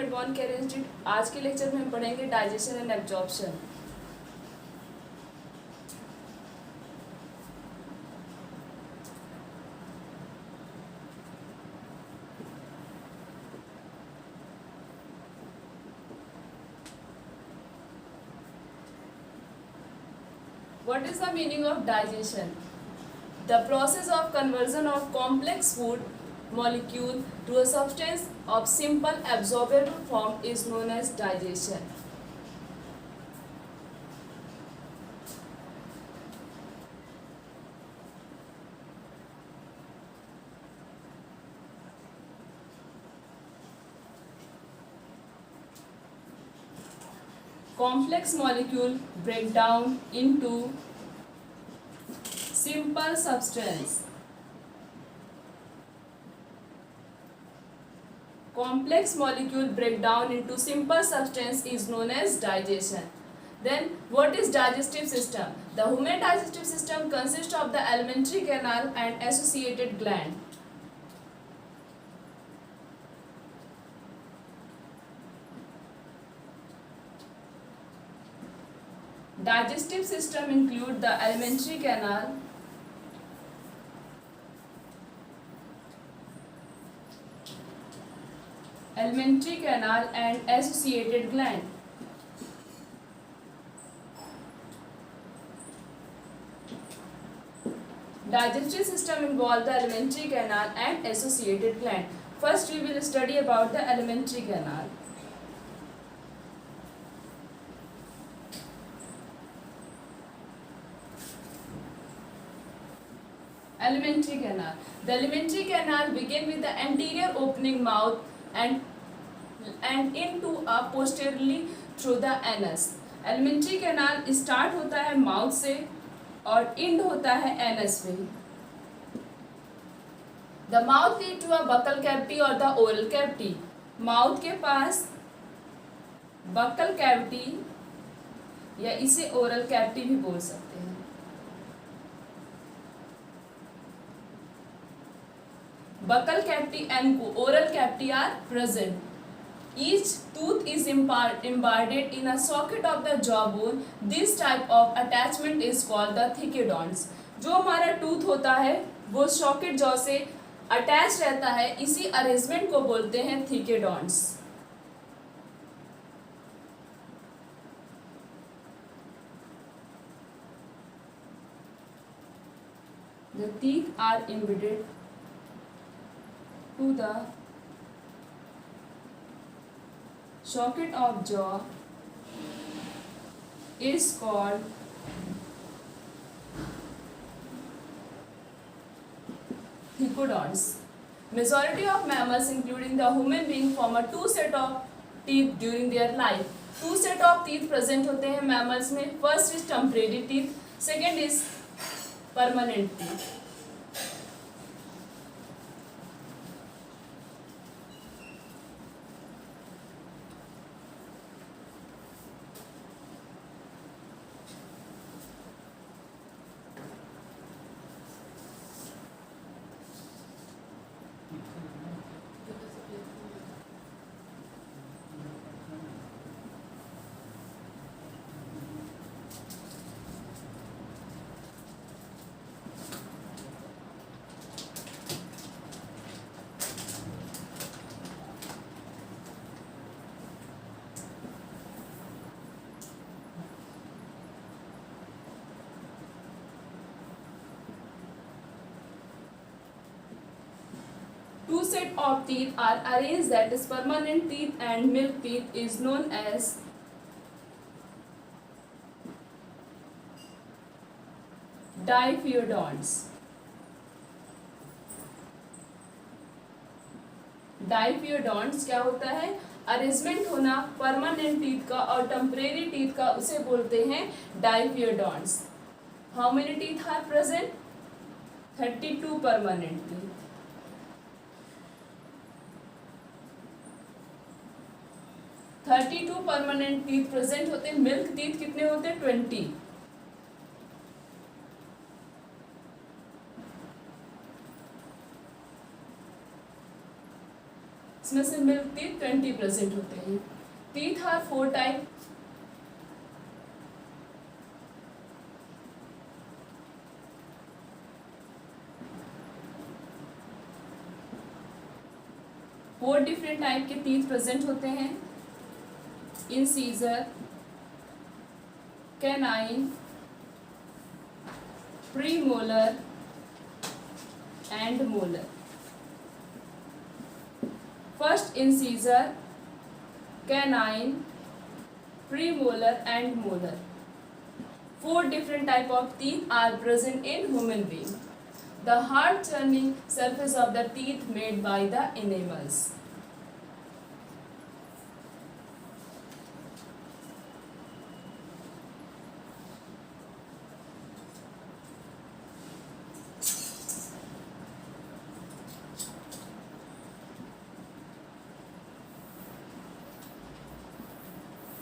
Advance career institute. आज के lecture में हम पढ़ेंगे digestion and absorption. What is the meaning of digestion? The process of conversion of complex food molecule to a substance of simple absorbable form is known as digestion. Complex molecule break down into simple substance. Complex molecule break down into simple substance is known as digestion. Then what is digestive system? The human digestive system consists of the alimentary canal and associated gland. Digestive system include the alimentary canal, and associated gland. Digestive system involve the alimentary canal and associated gland. First we will study about the alimentary canal. Alimentary canal. The alimentary canal begin with the anterior opening mouth and into a posteriorly through the anus. Alimentary canal start होता है mouth से और end होता है anus में. The mouth lead to a buccal cavity or the oral cavity. Mouth के पास buccal cavity या इसे oral cavity भी बोल सकते हैं. Buccal cavity and oral cavity are present. Each tooth is embedded in a socket of the jawbone. This type of attachment is called the thecodonts. जो हमारा tooth होता है वो सॉकेट जॉ से अटैच रहता है, इसी अरेंजमेंट को बोलते हैं थीकेडॉन्ट्स. The teeth are embedded to the socket of jaw is called thecodonts. Majority of mammals, including the human being, form a two set of teeth during their life. Two set of teeth present होते हैं mammals में. First is temporary teeth, second is permanent teeth. Two set of teeth are arranged, that is permanent teeth and milk teeth is known as diphyodonts. Diphyodonts क्या होता है? Arrangement होना permanent teeth का और temporary teeth का, उसे बोलते हैं diphyodonts. How many teeth are present? 32 permanent teeth. 32 permanent teeth present होते हैं. मिल्क टीथ कितने होते हैं? 20. इसमें से मिल्क टीथ 20 प्रेजेंट होते हैं। Teeth are 4 type. Four different type के टीथ प्रेजेंट होते हैं। Incisor, canine, premolar and molar. First incisor, canine, premolar and molar. Four different type of teeth are present in human being. The hard churning surface of the teeth made by the enamels.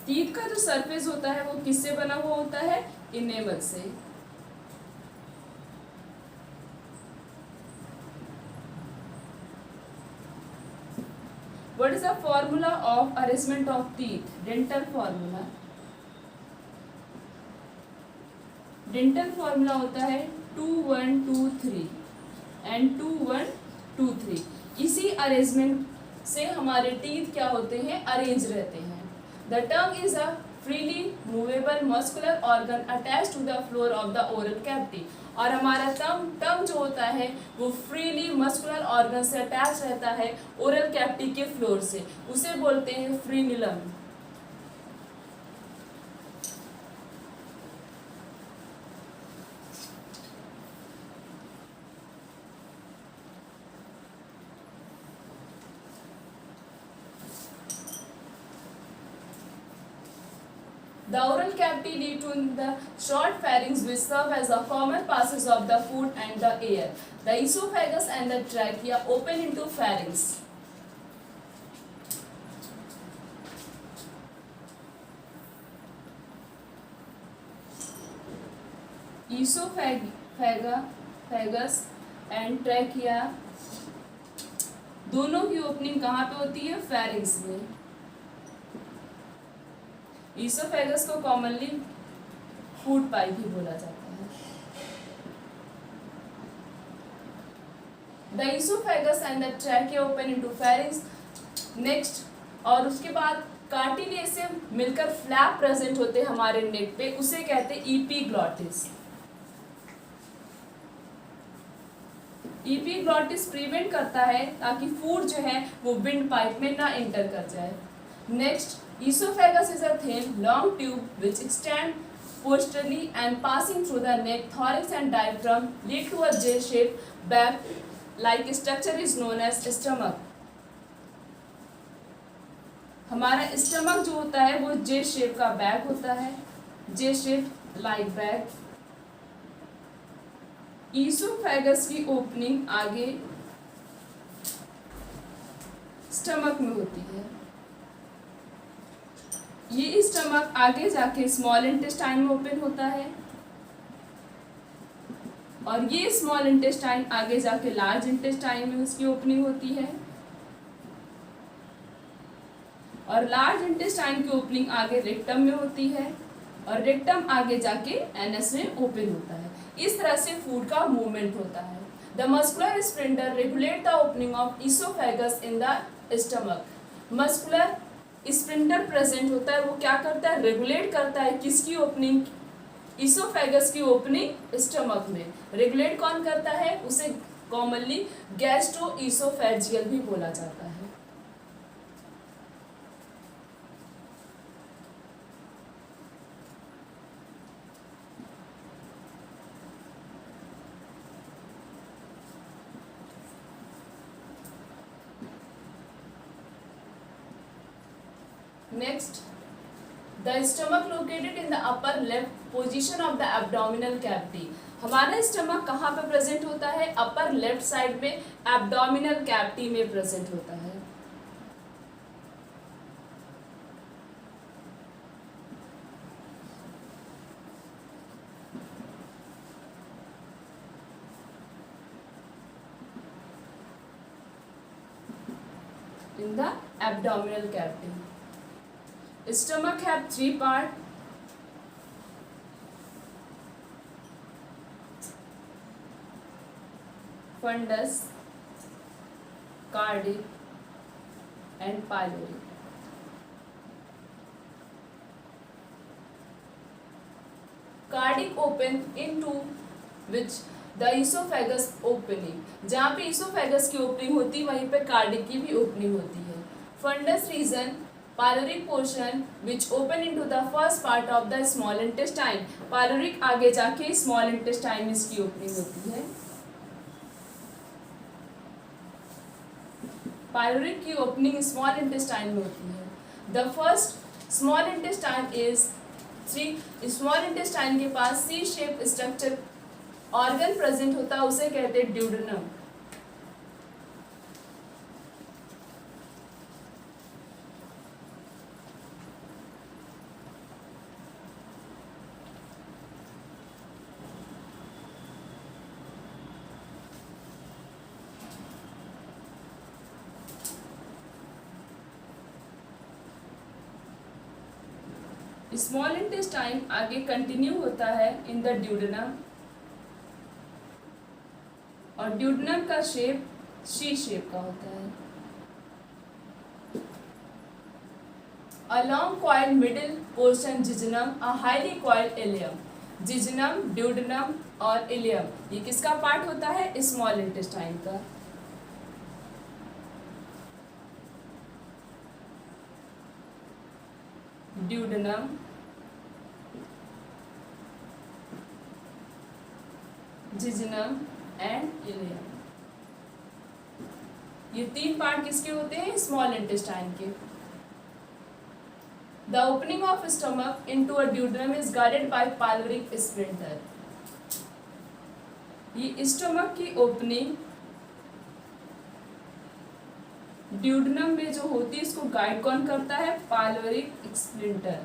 Teeth का जो surface होता है वो किससे बना हुआ होता है? इनेमल से। What is the formula of arrangement of teeth? Dental formula. Dental formula होता है 2 1 2 3 एंड 2 1 2 3। इसी अरेंजमेंट से हमारे टीथ क्या होते हैं? अरेंज रहते हैं। The tongue is a freely movable muscular organ attached to the floor of the oral cavity. और हमारा टंग जो होता है वो फ्रीली मस्कुलर ऑर्गन से अटैच रहता है ओरल कैविटी के फ्लोर से, उसे बोलते हैं फ्रीनिलम। The oral cavity leads to the short pharynx which serve as the common passes of the food and the air. The esophagus and the trachea open into pharynx. Esophagus and trachea दोनों की opening कहाँ पे होती है? pharynx में। Oesophagus को commonly food pipe भी बोला जाता है। The oesophagus and the trachea open into pharynx. Next, और उसके बाद कार्टिलेज से मिलकर फ्लैप प्रेजेंट होते हैं हमारे नेक पे, उसे कहते हैं एपिग्लॉटिस। एपिग्लॉटिस प्रिवेंट करता है ताकि फूड जो है वो विंड पाइप में ना एंटर कर जाए। Next, esophagus is a thin, long tube which extends posteriorly and passing through the neck, thorax and diaphragm lead to a J-shaped bag-like structure is known as stomach. हमारा stomach जो होता है वो J shape का bag होता है, J shape like bag. Oesophagus की opening आगे स्टमक में होती है। ये स्टमक आगे जाके स्मॉल इंटेस्टाइन में ओपन होता है और ये स्मॉल इंटेस्टाइन आगे जाके लार्ज इंटेस्टाइन में उसकी ओपनिंग होती है और लार्ज इंटेस्टाइन की ओपनिंग आगे रेक्टम में होती है और रेक्टम आगे जाके एनएस में ओपन होता है। इस तरह से फूड का मूवमेंट होता है। The muscular sprinter regulate the opening of oesophagus in the stomach. Muscular sprinter present होता है, वो क्या करता है? रेगुलेट करता है किसकी ओपनिंग? ईसोफेगस की ओपनिंग स्टमक में। रेगुलेट कौन करता है? उसे कॉमनली गैस्ट्रोईसोफेजियल भी बोला जाता है। Next, the stomach located in the upper left position of the abdominal cavity. हमारा स्टमक कहाँ पे प्रेजेंट होता है? अपर लेफ्ट साइड में एब्डोमिनल कैविटी में प्रेजेंट होता है। in the abdominal cavity. Stomach have three parts. Fundus, cardiac and pyloric. Cardiac open into which the esophagus opening. जहाँ पे esophagus की opening होती है वहीं पे cardiac की भी opening होती है. Fundus region, pyloric portion which open into the first part of the small intestine. Pyloric आगे जाके small intestine में इसकी opening होती है. Pyloric की opening small intestine में होती है. The first small intestine is small intestine के पास C shape structure organ present होता है, उसे कहते हैं ड्यूडेनम. स्मॉल इंटेस्टाइन आगे कंटिन्यू होता है इन द ड्यूडेनम और ड्यूडेनम का शेप शी शेप का होता है. Along coil middle portion jejunum, a highly coil ileum. Jejunum, duodenum और इलियम ये किसका पार्ट होता है? स्मॉल इंटेस्टाइन का. ड्यूडेनम, जिजनम एंड इलियम, ये तीन पार्ट किसके होते हैं? स्मॉल इंटेस्टाइन के. The opening of stomach into a duodenum is guarded by pyloric splinter. ये स्टमक की ओपनिंग ड्यूडेनम में जो होती है इसको गाइड कौन करता है? Pyloric splinter.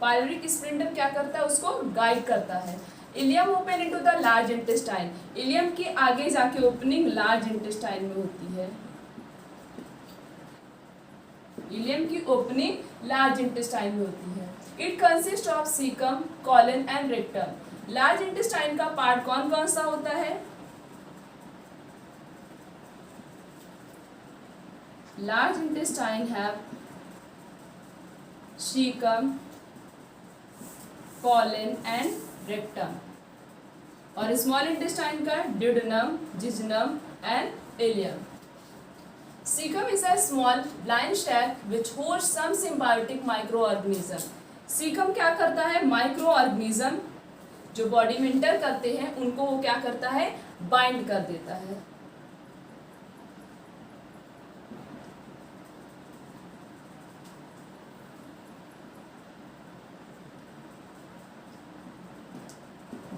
पाइलोरिक स्प्लिंटर क्या करता है? उसको गाइड करता है. Ileum open into the large intestine. Ileum की आगे जाके ओपनिंग लार्ज इंटेस्टाइन में होती है. इलियम की ओपनिंग लार्ज इंटेस्टाइन में होती है. It consist of caecum, colon and rectum. Large intestine का पार्ट कौन कौन सा होता है? Large intestine have caecum, colon and rectum और स्मॉल इंटेस्टाइन का duodenum, jejunum and ileum. Caecum is a small blind sac which holds some symbiotic micro organism. Caecum क्या करता है? माइक्रो ऑर्गेनिज्म जो बॉडी में इंटर करते हैं उनको वो क्या करता है? बाइंड कर देता है.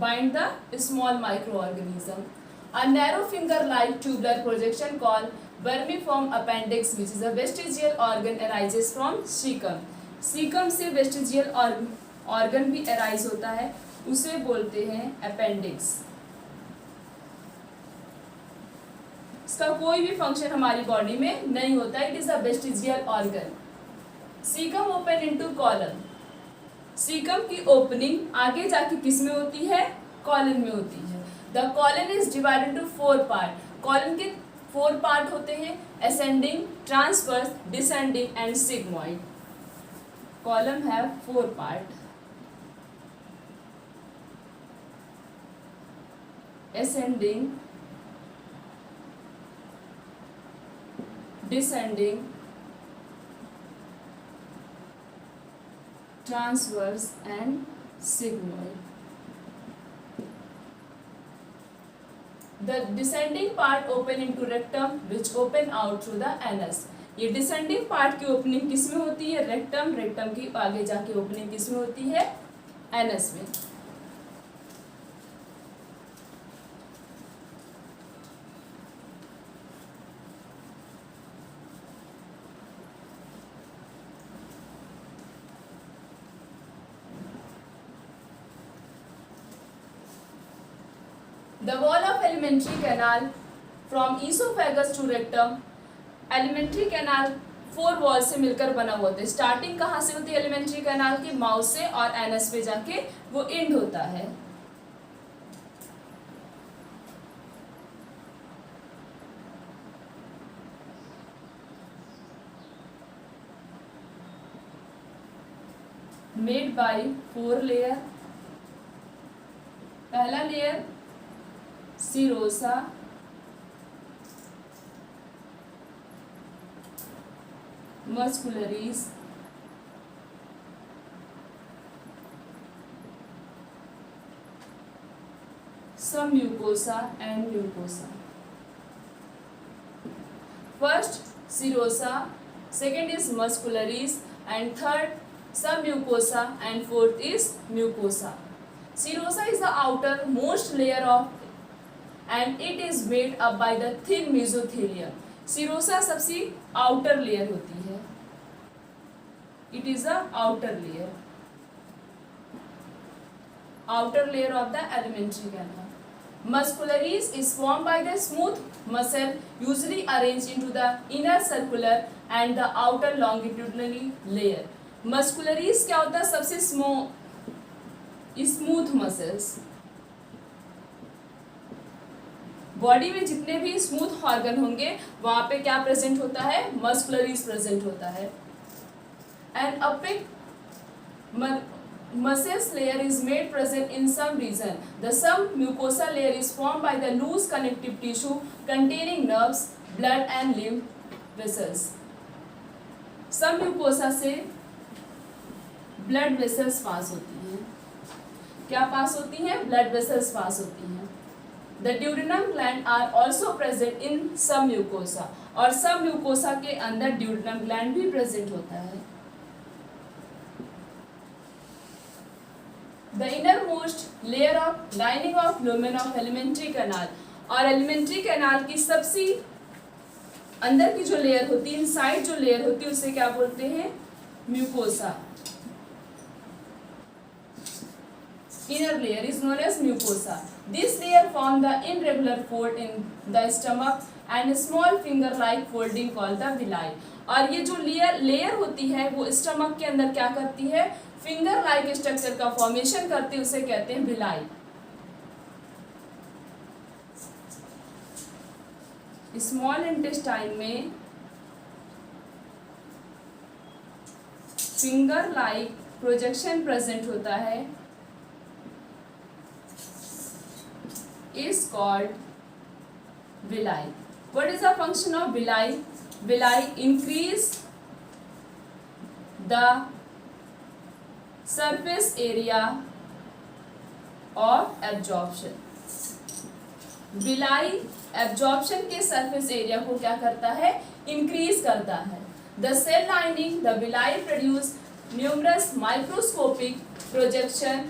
Bind the small microorganism. A narrow finger-like tubular projection called vermiform appendix, which is a vestigial organ, arises from cecum. Cecum से vestigial organ भी arise होता है, उसे बोलते हैं appendix. इसका कोई भी फंक्शन हमारी बॉडी में नहीं होता है. It is a vestigial organ. Cecum open into colon. Caecum की ओपनिंग आगे जाके किस में होती है? कॉलन में होती है. The colon is divided into 4 part. Colon के 4 पार्ट होते हैं: ascending, transverse, descending and sigmoid. Column have 4 part: ascending, descending, transverse and sigmoid. The descending part open into rectum which open out through the anus. ये descending part की opening किस में होती है? rectum. rectum की आगे जाके opening किस में होती है? anus में. The wall of alimentary canal from oesophagus to rectum, alimentary canal 4 wall से मिलकर बना हुआ होता है। स्टार्टिंग कहाँ से होती है एलिमेंट्री कैनाल की? माउथ से, और एनस पे जाके वो एंड होता है। Made by 4 layer. पहला layer serosa, muscularis, some mucosa and mucosa. First serosa, second is muscularies, and third some mucosa, and fourth is mucosa. Serosa is the outermost layer of, and it is made up by the thin mesothelium. Serosa सबसे outer layer होती है. It is a outer layer of the alimentary canal. Muscularies is formed by the smooth muscle usually arranged into the inner circular and the outer longitudinal layer. Muscularies क्या होता है? सबसे smooth muscles. Body में जितने भी smooth organ होंगे वहां पे क्या प्रेजेंट होता है? मस्कुलरीज प्रेजेंट होता है। एंड अपिक muscles layer is made present in some region. The some mucosa layer is formed by the loose connective tissue containing nerves, blood and lymph vessels. Some mucosa से blood vessels पास होती हैं। क्या पास होती हैं? blood vessels पास होती हैं। The duodenum gland are also present in some mucosa, और some mucosa के अंदर duodenum gland भी present होता है। The innermost layer of lining of lumen of alimentary canal, और एलिमेंट्री कैनाल की सबसे अंदर की जो लेयर होती है, इनसाइड जो लेयर होती है, उसे क्या बोलते हैं? Mucosa. Inner layer is known as mucosa. This layer form the irregular fold in the stomach and a small finger-like folding called the villi. और ये जो लेयर होती है वो स्टमक के अंदर क्या करती है? फिंगर लाइक स्ट्रक्चर का फॉर्मेशन करती है, उसे कहते हैं विलाई। स्मॉल इंटेस्टाइन में फिंगर लाइक प्रोजेक्शन प्रेजेंट होता है, is called villi. What is the function of villi? Villi increase the surface area of absorption. villi absorption के surface area को क्या करता है? increase करता है. The cell lining the villi produce numerous microscopic projection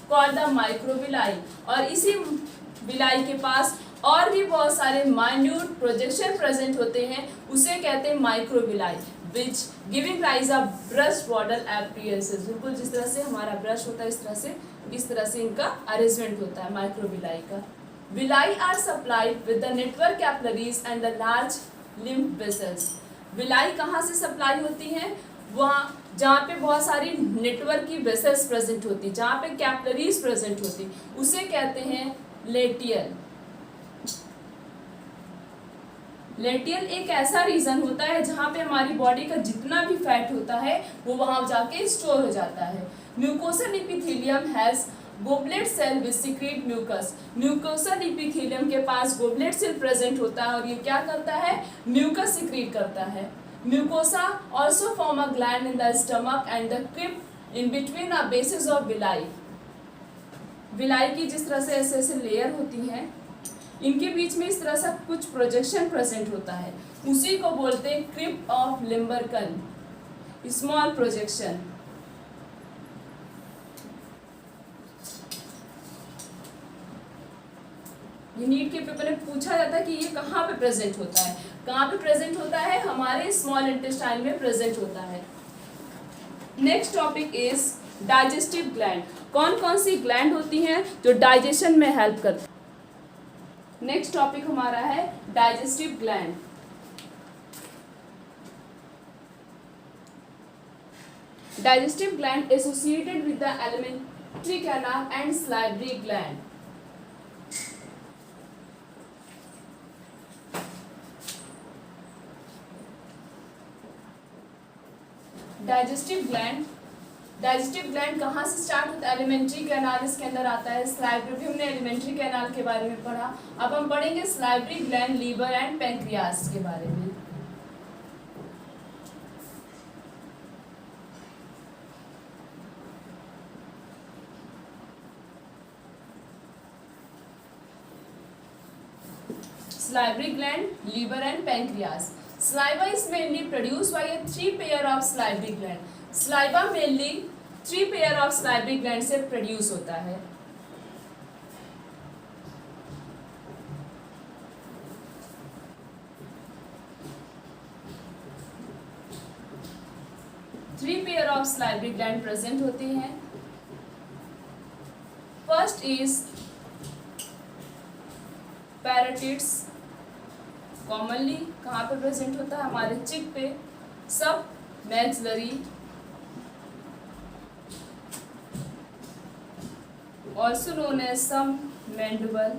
called the microvilli. और इसी villi के पास और भी बहुत सारे माइन्यूट प्रोजेक्शन प्रेजेंट होते हैं, उसे कहते हैं microvilli, which giving rise a brush border appearances. बिल्कुल जिस तरह से हमारा ब्रश होता है इस तरह से इनका अरेंजमेंट होता है माइक्रोविलाई का। Villi are supplied with the network capillaries and the large lymph vessels. Villi कहाँ से सप्लाई होती है? वहाँ जहाँ पे बहुत सारी नेटवर्क की वेसल्स प्रेजेंट होती, जहाँ पे कैपिलरीज प्रेजेंट होती, उसे कहते हैं लेटियल। लेटियल एक ऐसा रीजन होता है जहाँ पे हमारी बॉडी का जितना भी फैट होता है वो वहां जाके स्टोर हो जाता है। Mucosal epithelium has goblet cell which secrete mucus. Mucosal epithelium के पास गोबलेट सेल प्रेजेंट होता है और ये क्या करता है? म्यूकस सिक्रीट करता है। Mucosa also form a gland in the stomach and the crypt in between the bases of villi. Villi की जिस तरह से ऐसे ऐसे लेयर होती हैं, इनके बीच में इस तरह से कुछ प्रोजेक्शन प्रेजेंट होता है, उसी को बोलते हैं क्रिप्ट ऑफ लिम्बरकन, स्मॉल प्रोजेक्शन। ये नीट के पेपर में पूछा जाता है कि ये कहाँ पे प्रेजेंट होता है? कहाँ पे प्रेजेंट होता है? हमारे स्मॉल इंटेस्टाइन में प्रेजेंट होता है। Next topic is digestive gland. कौन कौन सी ग्लैंड होती हैं जो डाइजेशन में हेल्प करती हैं? नेक्स्ट टॉपिक हमारा है digestive gland. Digestive gland associated with the alimentary canal and salivary gland. Digestive gland कहाँ से स्टार्ट होता है? एलिमेंट्री कैनाल इसके अंदर आता है। स्लाइवरी भी हमने एलिमेंट्री कैनाल के बारे में पढ़ा। अब हम पढ़ेंगे salivary gland, liver and pancreas के बारे में। Salivary gland, liver and pancreas. Saliva is mainly produced by a 3 pair of salivary gland. Saliva mainly 3 pair of salivary gland से produce होता है। Three pair of salivary gland present होते हैं। First is पैराटिड्स, commonly कहाँ पे present होता है? हमारे चिक पे। सब मैक्सिलरी, ऑल्सो नोन एज सब मैंडिबल,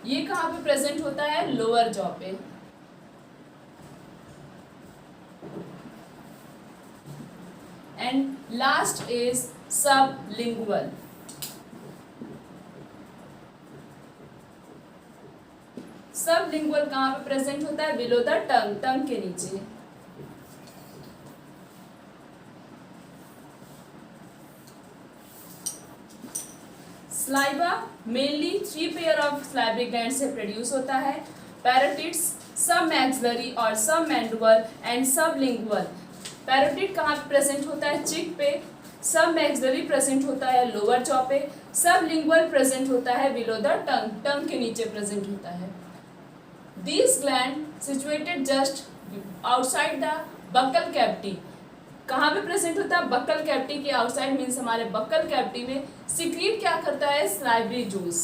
ये कहाँ पे प्रेजेंट होता है? लोअर जॉ पे। And last is sublingual. Sublingual कहाँ पे प्रेजेंट होता है? बिलो द टंग, टंग के नीचे। Saliva mainly 3 pair of salivary gland से प्रोड्यूस होता है। पैराटिड्स, सब मैक्सिलरी और सब मैंडिबल एंड सबलिंगुअल। पैराटिड कहाँ पे प्रेजेंट होता है? चिक पे। सब मैक्सिलरी प्रेजेंट होता है लोअर जॉ पे। सबलिंगुअल प्रेजेंट होता है बिलो द टंग, टंग के नीचे प्रेजेंट होता है। These gland situated just outside the buccal cavity. कहाँ पे प्रेजेंट होता है? बक्कल कैविटी के आउटसाइड, मीन्स हमारे बक्कल कैविटी में सिक्रीट क्या करता है? Salivary juice.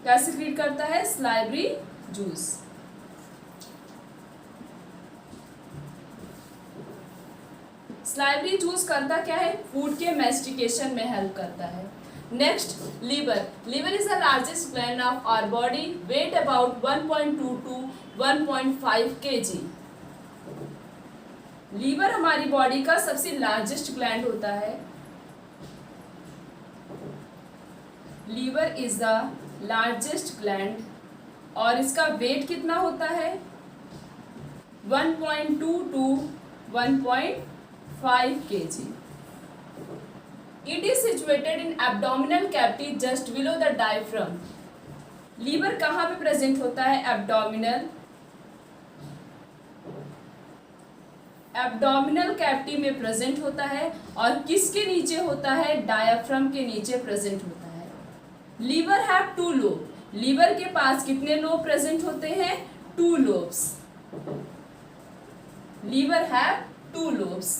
क्या सिक्रीट करता है? Salivary juice. स्लाइवरी जूस करता क्या है? फूड के मैस्टिकेशन में हेल्प करता है। Next, liver. Liver is the largest gland of our body, weight about 1.2 to 1.5 kg। Liver हमारी बॉडी का सबसे लार्जेस्ट ग्लैंड होता है। Liver is the largest gland और इसका वेट कितना होता है? 1.2 to 1.5 kg। It is situated in abdominal cavity just below the diaphragm. Liver कहाँ पे प्रेजेंट होता है? एब्डोमिनल कैविटी में प्रेजेंट होता है। और किसके नीचे होता है? डायाफ्राम के नीचे प्रेजेंट होता है। Liver have 2 lobe. लीवर के पास कितने लोब प्रेजेंट होते हैं? 2 lobes. Liver have 2 lobes.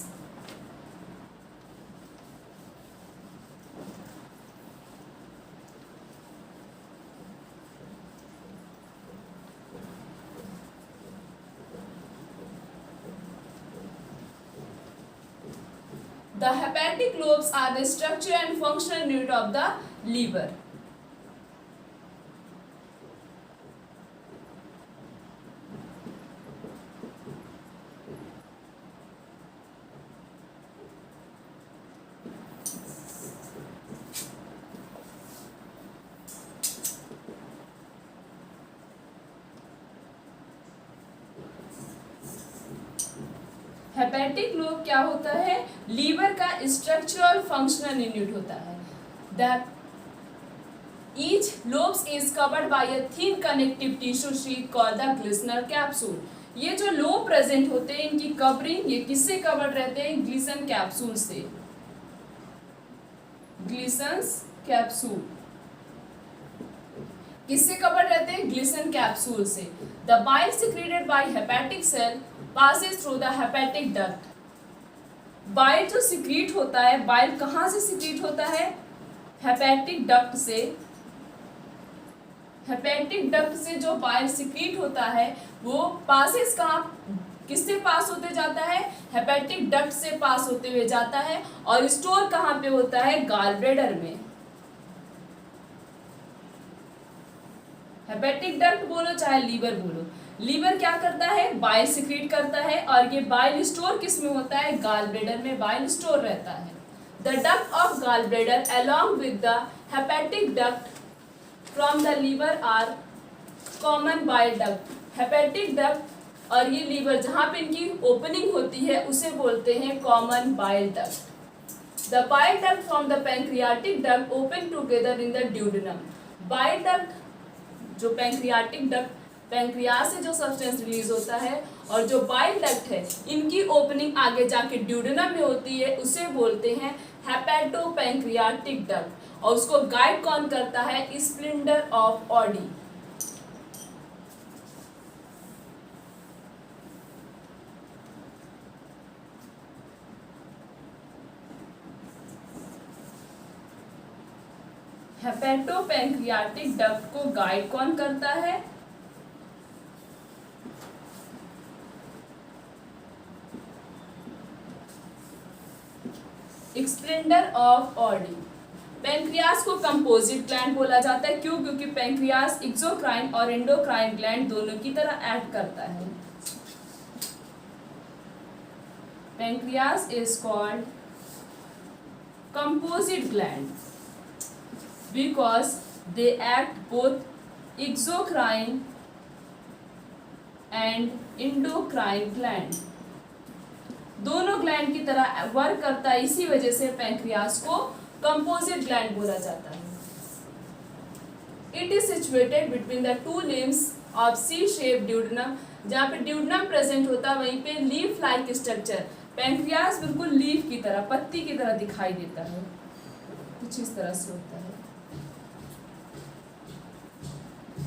The hepatic lobes are the structure and functional unit of the liver. Hepatic lobe क्या होता है? लीवर का स्ट्रक्चरल फंक्शनल यूनिट होता है। That each lobes is covered by a thin connective tissue sheet called the Glisson's capsule. ये जो lobe present होते हैं, इनकी कवरिंग ये किससे कवर्ड रहते हैं? ग्लिसन कैप्सूल से। ग्लिसन्स कैप्सूल किससे कवर्ड रहते हैं? ग्लिसन कैप्सूल से। The bile secreted by hepatic cell passes through the hepatic duct. Bile जो सिक्रीट होता है, बाइल कहाँ से सिक्रीट होता है? हेपेटिक डक्ट से। हेपेटिक डक्ट से जो बाइल सिक्रीट होता है वो पासेस कहाँ, किससे पास होते जाता है? हेपेटिक डक्ट से पास होते हुए जाता है और स्टोर कहाँ पे होता है? गॉल ब्लैडर में। हेपेटिक डक्ट बोलो चाहे लीवर बोलो, लीवर क्या करता है? बाइल सिक्रीट करता है और ये बाइल स्टोर किस में होता है? गॉल ब्लैडर में बाइल स्टोर रहता है। The duct of gall bladder along with the hepatic duct from the liver are common bile duct. Hepatic duct और ये लीवर जहाँ पे इनकी ओपनिंग होती है उसे बोलते हैं common bile duct. The bile duct from the pancreatic duct open together in the duodenum. Bile duct जो पैंक्रियाटिक डक्ट, पैंक्रियास से जो सब्सटेंस रिलीज होता है, और जो बाइल डक्ट है इनकी ओपनिंग आगे जाके ड्यूडेनम में होती है, उसे बोलते हैं हेपेटोपैंक्रियाटिक डक्ट। और उसको गाइड कौन करता है? स्प्लिंडर ऑफ ऑडी। हेपेटोपैंक्रियाटिक डक्ट को गाइड कौन करता है? स्प्लिंडर ऑफ ऑडी। पैंक्रियास को कंपोजिट ग्लैंड बोला जाता है, क्यों? क्योंकि पैंक्रियास एक्सोक्राइन और एंडोक्राइन ग्लैंड दोनों की तरह एक्ट करता है। Pancreas is called composite gland because they act both exocrine and endocrine gland, दोनों ग्लैंड की तरह वर्क करता है। इसी वजह से पैंक्रियास को कंपोजिट ग्लैंड बोला जाता है। It is situated between the two limbs of C shape duodenum. जहाँ पे ड्यूडेनम प्रेजेंट होता है वहीं पे लीफ लाइक स्ट्रक्चर। पैंक्रियास बिल्कुल लीफ की तरह, पत्ती की तरह दिखाई देता है, कुछ इस तरह से होता है।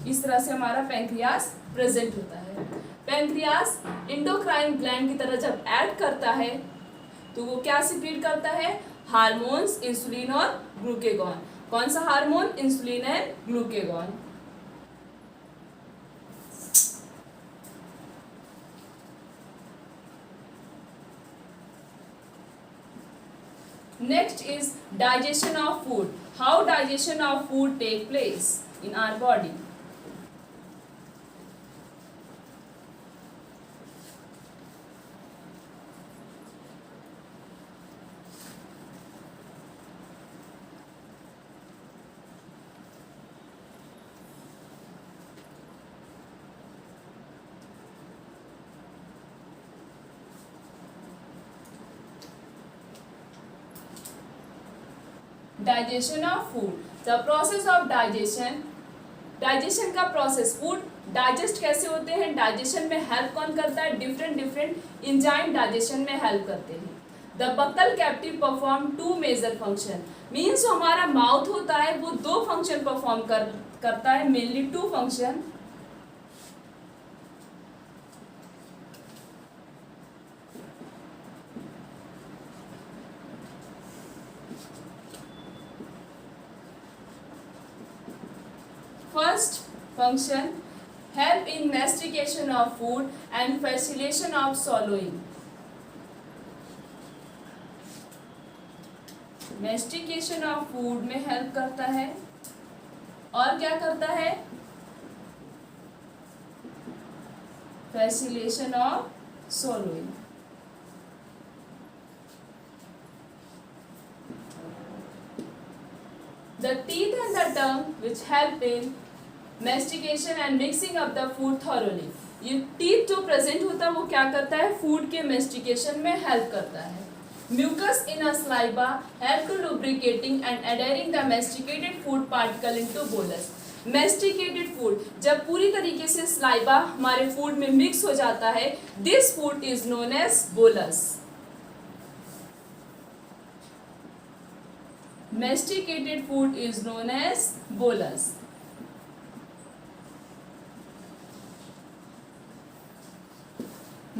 इस तरह से हमारा पैंक्रियास प्रेजेंट होता है। पैंक्रियास एंडोक्राइन ग्लैंड की तरह जब एक्ट करता है तो वो क्या सिक्रीट करता है? हार्मोन्स, इंसुलिन और ग्लूकेगॉन। कौन सा hormone? Insulin and glucagon. Next is digestion of food. How digestion of food take place in our body? Digestion of food, the process of digestion. Digestion का प्रोसेस, फूड डाइजेस्ट कैसे होते हैं? Digestion में help कौन करता है? Different enzyme digestion में help करते हैं। The buccal cavity perform two major function. Means जो हमारा माउथ होता है वो दो फंक्शन परफॉर्म करता है, mainly two function. First function, help in mastication of food and facilitation of swallowing. Mastication of food में help करता है और क्या करता है? Facilitation of swallowing. The teeth and the tongue which help in mastication and mixing up the food thoroughly. ये teeth जो present होता है वो क्या करता है? फूड के मेस्टिकेशन में हेल्प करता है। Mucus in a saliva help to lubricating and adhering the masticated food particle into bolus. Masticated food जब पूरी तरीके से स्लाइवा हमारे फूड में मिक्स हो जाता है, this food is known as bolus. Masticated food is known as bolus.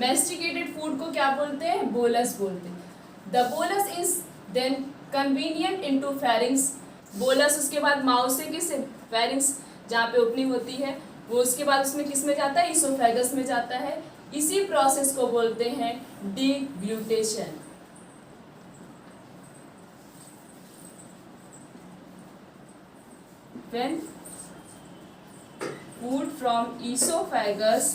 Masticated food को क्या बोलते हैं? बोलस बोलते हैं। The bolus is then convenient into pharynx, bolus उसके बाद माउथ से किस फेरिंग्स जहाँ पे ओपनिंग होती है वो उसके बाद उसमें किस में जाता है, इसोफेगस में जाता है। इसी प्रोसेस को बोलते हैं deglutition. When food from esophagus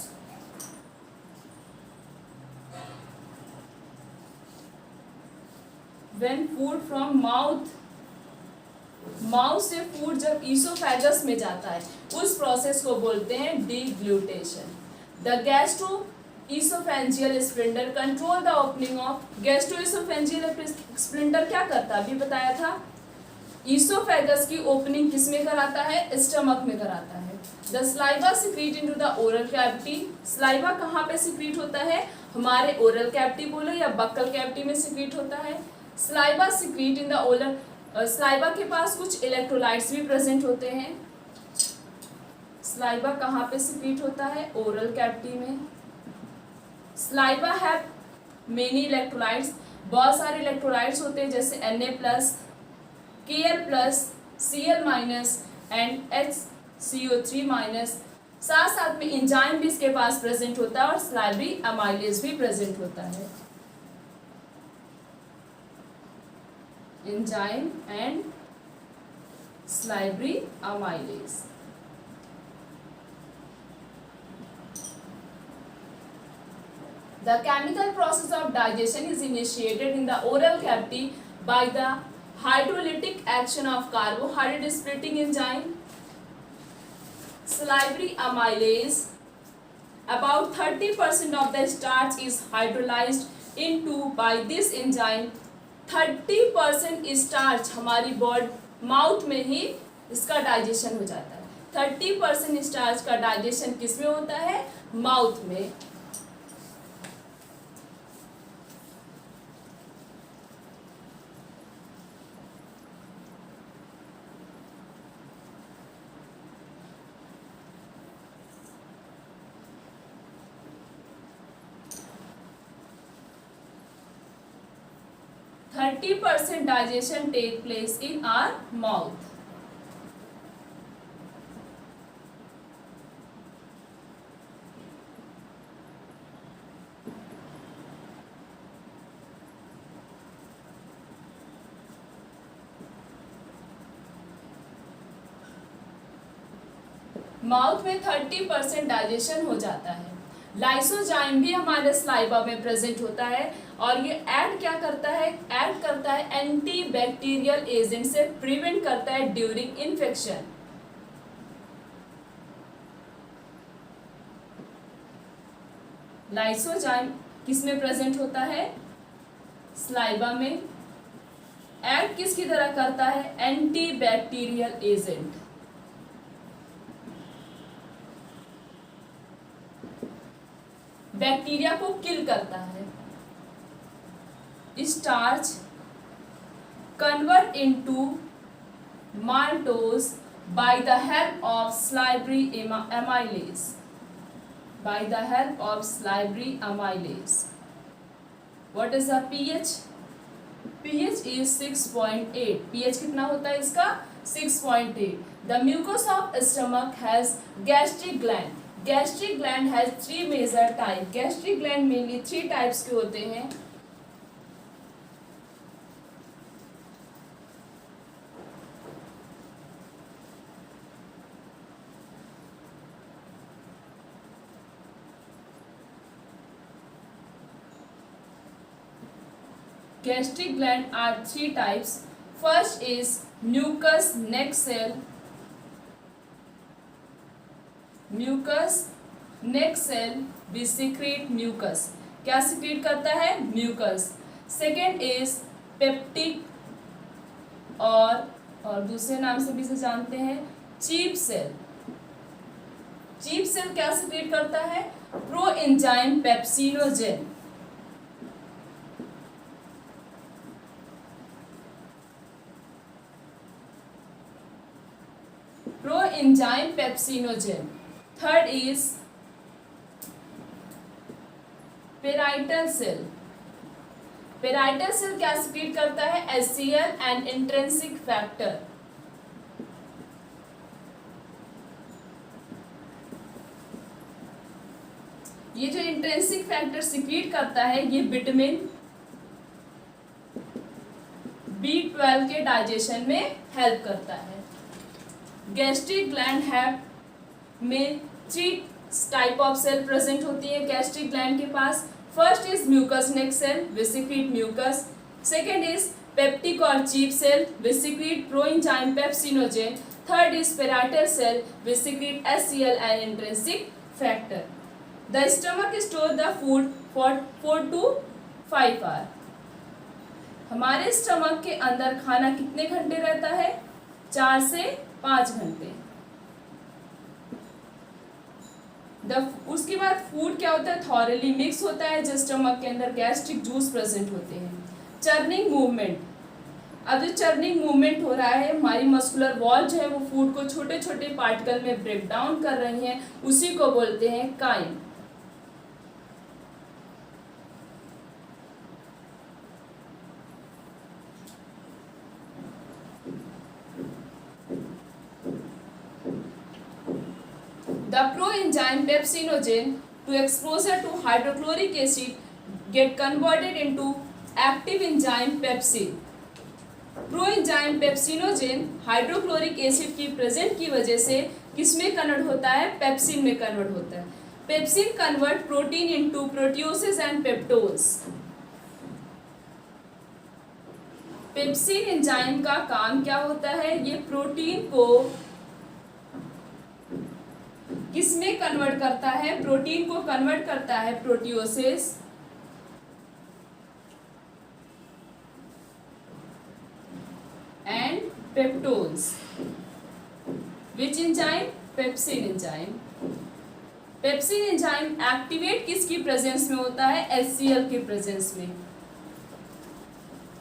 when food from mouth से फूड जब ईसोफेगस में जाता है उस प्रोसेस को बोलते हैं deglutition. The gastro oesophageal sphincter control the opening of, gastro oesophageal sphincter क्या करता है अभी बताया था, ईसोफेगस की ओपनिंग किस में कराता है, स्टमक में कराता है। The saliva secrete into the oral cavity, saliva कहाँ पे सिक्रीट होता है, हमारे ओरल कैविटी बोलो या बक्कल कैविटी में सिक्रीट होता है। Saliva secrete in the oral, saliva के पास कुछ इलेक्ट्रोलाइट्स भी प्रेजेंट होते हैं। स्लाइवा कहाँ पे सिक्रीट होता है, ओरल कैविटी में। स्लाइवा हैव मेनी इलेक्ट्रोलाइट्स, बहुत सारे इलेक्ट्रोलाइट्स होते हैं जैसे Na+, Kl+, Cl- and HCO3-, साथ साथ में एंजाइम भी इसके पास प्रेजेंट होता है और स्लाइवरी अमाइलेज भी प्रेजेंट होता है। Enzyme and salivary amylase. The chemical process of digestion is initiated in the oral cavity by the hydrolytic action of carbohydrate splitting enzyme. Salivary amylase, about 30% of the starch is hydrolyzed into by this enzyme. 30% starch हमारी body mouth में ही इसका digestion हो जाता है। 30% starch का digestion किस में होता है, माउथ में। Thirty % digestion take place in our mouth. Mouth में 30% डाइजेशन हो जाता है। लाइसोजाइम भी हमारे स्लाइवा में प्रेजेंट होता है और ये ऐड क्या करता है, ऐड करता है एंटी बैक्टीरियल एजेंट से प्रिवेंट करता है ड्यूरिंग इन्फेक्शन। लाइसोजाइम किस में प्रेजेंट होता है, स्लाइवा में। ऐड किसकी तरह करता है, एंटी बैक्टीरियल एजेंट। बैक्टीरिया को किल करता है। Starch convert into maltose by the help of salivary amylase, by the help of salivary amylase. What is the pH, pH is 6.8, pH कितना होता है इसका, 6.8। The mucus of stomach has gastric gland, gastric gland has 3 major type, gastric gland mainly 3 types के होते हैं। Gastric gland are 3 types. First is mucus neck cell. Mucus neck cell we secrete mucus. क्या secrete करता है, mucus. Second is peptic और दूसरे नाम से भी इसे जानते हैं चीप सेल। चीप सेल क्या secrete करता है, proenzyme pepsinogen. Proenzyme pepsinogen. Third is parietal cell. Parietal cell क्या सिक्रीट करता है? HCl and intrinsic factor. ये जो इंट्रिंसिक फैक्टर सिक्रीट करता है ये विटामिन B12 के डाइजेशन में हेल्प करता है। गैस्ट्रिक ग्लैंड हैव में 3 टाइप ऑफ सेल प्रेजेंट होती है गैस्ट्रिक ग्लैंड के पास। First is mucus neck cell which secrete mucus. Second is peptic और chief cell which secrete proenzyme pepsinogen. Third is parietal cell which secrete HCl and intrinsic factor. The stomach store the food for 4 to 5 hour. हमारे stomach के अंदर खाना कितने घंटे रहता है? 4 से 5 घंटे। उसके बाद फूड क्या होता है? थॉरली मिक्स होता है जो स्टमक के अंदर गैस्ट्रिक जूस प्रेजेंट होते हैं। चर्निंग मूवमेंट, अब जो चर्निंग मूवमेंट हो रहा है हमारी मस्कुलर वॉल जो है वो फूड को छोटे छोटे पार्टिकल में ब्रेक डाउन कर रही है, उसी को बोलते हैं crime. The proenzyme pepsinogen to exposure to hydrochloric acid get converted into active enzyme pepsin। Proenzyme pepsinogen hydrochloric acid की प्रेजेंट की वजह से किसमें कन्वर्ट होता है? पेप्सिन में कन्वर्ट होता है। Pepsin convert protein into proteoses and peptones. Pepsin enzyme का काम क्या होता है? ये प्रोटीन को किसमें कन्वर्ट करता है? प्रोटीन को कन्वर्ट करता है proteoses and peptones. Which enzyme? Pepsin enzyme. Pepsin enzyme activate किसकी प्रेजेंस में होता है? HCl के प्रेजेंस में।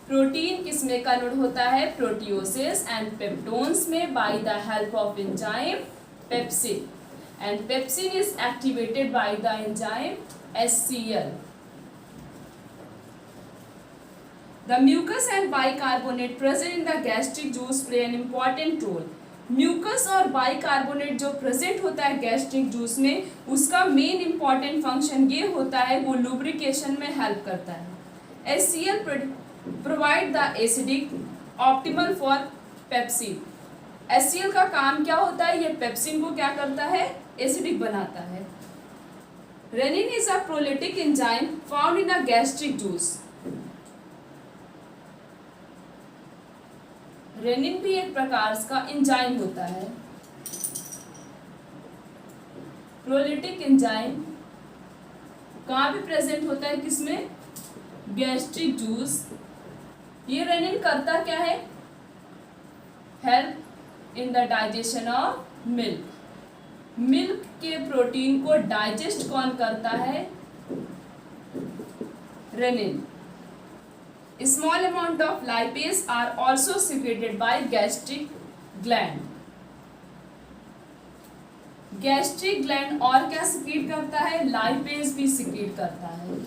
प्रोटीन किसमें कन्वर्ट होता है? प्रोटियोसिस एंड पेप्टोन्स में by the help of enzyme pepsin, and pepsin is activated by the enzyme HCl. The mucus and bicarbonate present in the gastric juice play an important role. Mucus और bicarbonate जो present होता है gastric juice में, उसका main important function ये होता है वो लुब्रिकेशन में हेल्प करता है। HCl provide the acidic optimal for pepsin. HCl का काम क्या होता है? ये पेप्सिन को क्या करता है? एसिडिक बनाता है। Rennin is a proteolytic enzyme found in a gastric juice. Rennin भी एक प्रकार का एंजाइम होता है। प्रोलिटिक एंजाइम कहाँ पे प्रेजेंट होता है? किसमें? Gastric juice. ये रेनिन करता क्या है? Help in the digestion of milk. Milk के प्रोटीन को डाइजेस्ट कौन करता है? Rennin. Small amount of lipase are also secreted by gastric gland. Gastric gland और क्या सिक्रीट करता है? लाइपेज भी सिक्रीट करता है।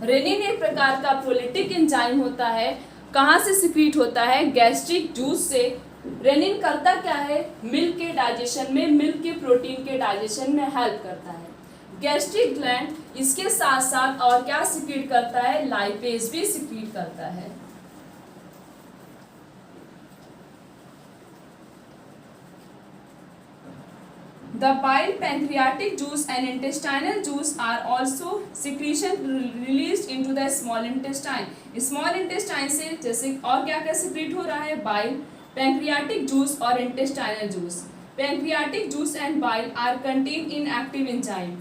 रेनिन एक प्रकार का प्रोलिटिक एंजाइम होता है। कहाँ से सिक्रीट होता है? गैस्ट्रिक जूस से। रेनिन करता क्या है? मिल्क के डाइजेशन में, मिल्क के प्रोटीन के डाइजेशन में हेल्प करता है। गैस्ट्रिक ग्लैंड इसके साथ साथ और क्या सिक्रीट करता है? लाइपेज भी सिक्रीट करता है। The bile, pancreatic juice and intestinal juice are also secretion released into the small intestine. Small intestine से जैसे और क्या क्या secrete हो रहा है? Bile, pancreatic juice और intestinal juice. Pancreatic juice and bile are contained in active enzyme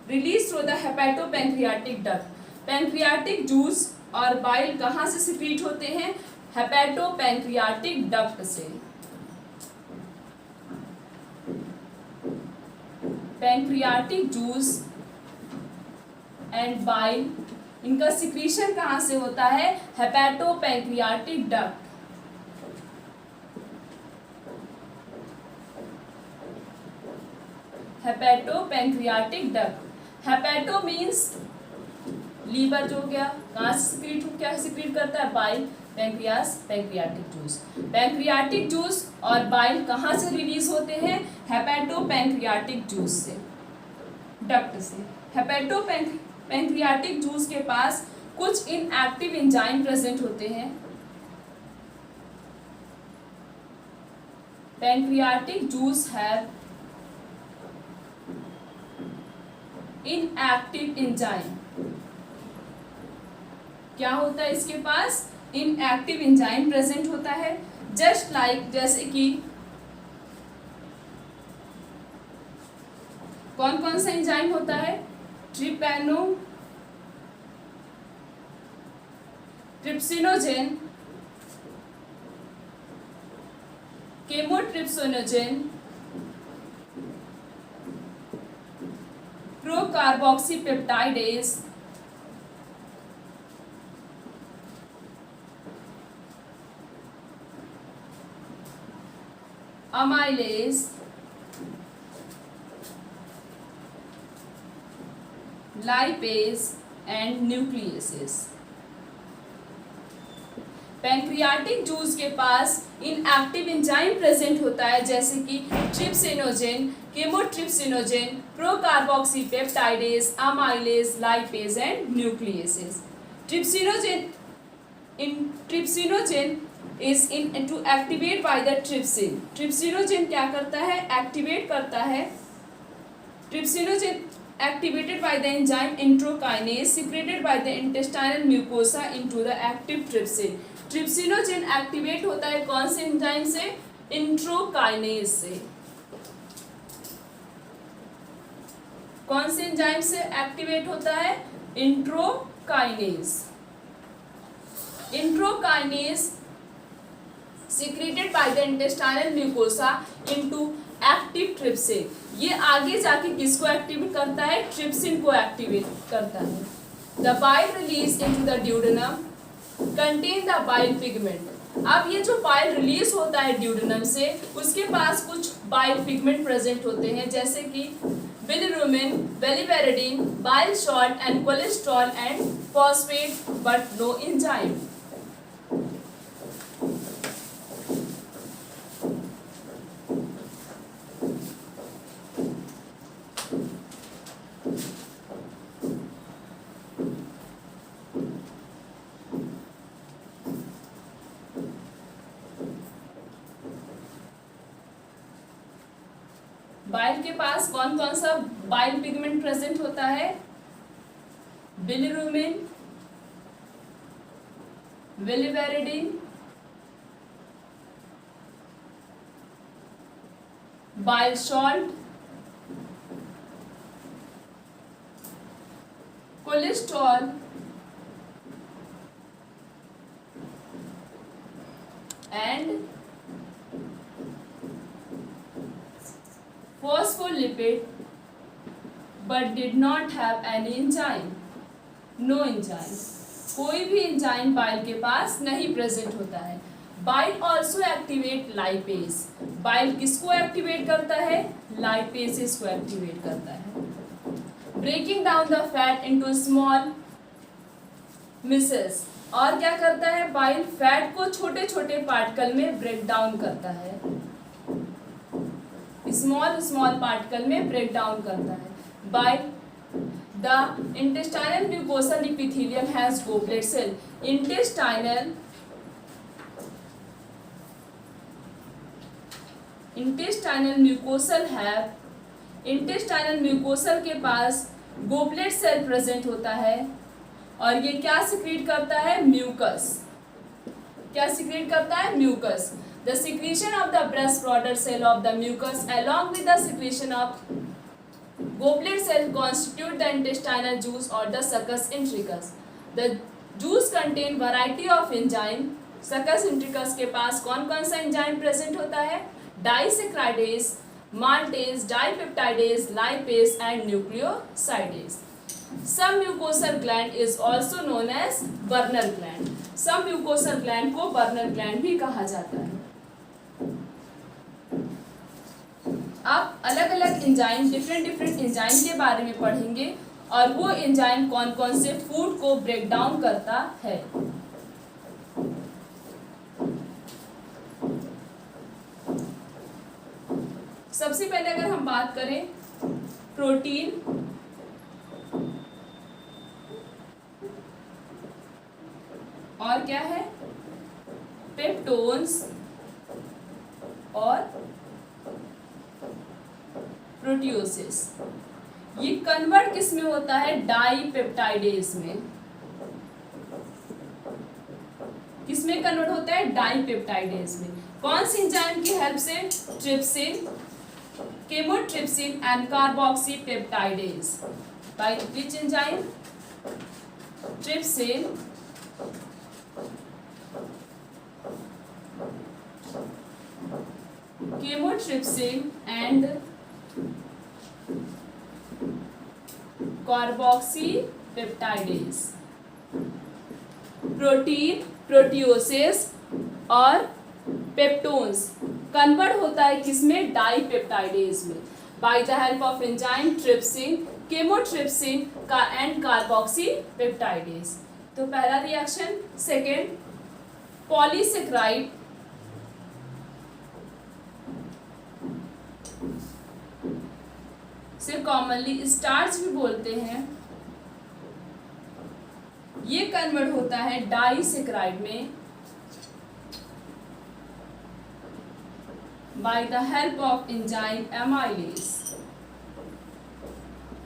released through the hepatopancreatic duct. Pancreatic juice और bile कहाँ से secrete होते हैं? Hepatopancreatic duct से। पैंक्रियाटिक जूस एंड बाइल इनका सिक्रीशन कहाँ से होता है? Hepatopancreatic duct. Hepatopancreatic duct. Hepato means liver जो हो गया, कहाँ से सिक्रीट, क्या सिक्रीट करता है, bile, pancreas, pancreatic juice. Pancreatic juice और बाइल कहाँ से रिलीज होते हैं, हेपेटो पैंक्रियाटिक जूस से, डक्ट से। हेपेटो पैंक्रियाटिक जूस के पास कुछ इनएक्टिव एंजाइम प्रेजेंट होते हैं। Pancreatic juice have inactive enzyme. क्या होता है इसके पास, इनएक्टिव एंजाइम प्रेजेंट होता है। जस्ट लाइक, जैसे कि कौन कौन सा एंजाइम होता है, trypsinogen, chymotrypsinogen, procarboxypeptidase, amylase, lipase and nucleases। Pancreatic juice के पास इनएक्टिव एंजाइम प्रेजेंट होता है, जैसे कि trypsinogen, chymotrypsinogen, procarboxypeptidase, amylase, lipase and nucleases. Trypsinogen is in to activate by the trypsin. Trypsinogen क्या करता है, एक्टिवेट करता है। Trypsinogen activated by the enzyme introkinase secreted by the intestinal mucosa into the active trypsin। Trypsinogen activate होता है कौन से enzyme से, इंट्रोकाइनेज से। कौन से एंजाइम से एक्टिवेट होता है, इंट्रोकाइनेज। इंट्रोकाइनेज secreted by the intestinal mucosa into active trypsin. ये आगे जाके किसको एक्टिवेट करता है, ट्रिप्सिन को एक्टिवेट करता है। The bile release into the duodenum contain the bile pigment. अब ये जो बाइल रिलीज होता है ड्यूडेनम से, उसके पास कुछ बाइल पिगमेंट प्रेजेंट होते हैं, जैसे कि bilirubin, biliverdin, bile salt and cholesterol and phosphate, but no enzyme. Bile के पास कौन कौन सा बाइल पिगमेंट प्रेजेंट होता है, bilirubin, biliverdin, bile salt, cholesterol and phospholipid, but did not have any enzyme, no enzyme। कोई भी एंजाइम बाइल के पास नहीं प्रेजेंट होता है। Bile also activate lipase. Bile किसको एक्टिवेट करता है, लाइपेसेस को एक्टिवेट करता है। Breaking down the fat into small micelles. और क्या करता है, बाइल फैट को छोटे छोटे पार्टिकल में ब्रेक डाउन करता है, स्मॉल पार्टिकल में ब्रेक डाउन करता है। By the intestinal mucosal epithelium has goblet cell. Intestinal mucosal के पास गोबलेट सेल प्रेजेंट होता है, और ये क्या सिक्रीट करता है, म्यूकस। क्या सिक्रीट करता है, mucus. The secretion of the breast border cell of the mucus along with the secretion of goblet cell constitute the intestinal juice or the succus intricus। The juice contain variety of enzyme। succus intricus के पास कौन कौन सा enzyme present होता है, disaccharidase, maltase, dipeptidase, lipase and nucleosidase. Some mucosal gland is also known as Werner gland। Some mucosal gland को Werner gland भी कहा जाता है। आप अलग अलग एंजाइम, डिफरेंट एंजाइम के बारे में पढ़ेंगे और वो एंजाइम कौन कौन से फूड को ब्रेक डाउन करता है। सबसे पहले अगर हम बात करें प्रोटीन, और क्या है पेप्टोन्स और प्रोटियोसिस, ये कन्वर्ट किस में होता है, डाईपेप्टाइडेज में। किस में कन्वर्ट होता है, डाईपेप्टाइडेज में। कौन सी एंजाइम की हेल्प से, trypsin, chymotrypsin and carboxypeptidase. By which enzyme, trypsin, chymotrypsin and carboxypeptidase. Protein, proteoses और पेप्टोन्स कन्वर्ट होता है किसमें, डाईपेप्टाइडेज में, by the help of enzyme trypsin, chymotrypsin का एंड कार्बोक्सीपेप्टाइडेज। तो पहला रिएक्शन। सेकेंड, पॉलीसेक्राइड, से कॉमनली स्टार्च भी बोलते हैं, ये कन्वर्ट होता है डाइसेक्राइड में by the help of enzyme amylase.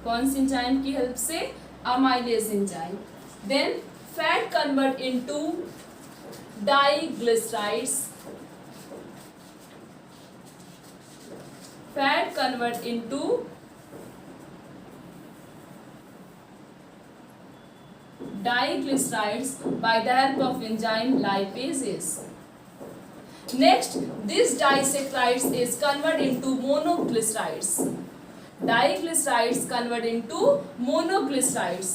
कौन सी एंजाइम की हेल्प से, amylase enzyme. Then fat convert into diglycerides, fat convert into diglycerides by the help of enzyme lipases. Next, this disaccharides is converted into monoglycerides. Diglycerides convert into monoglycerides.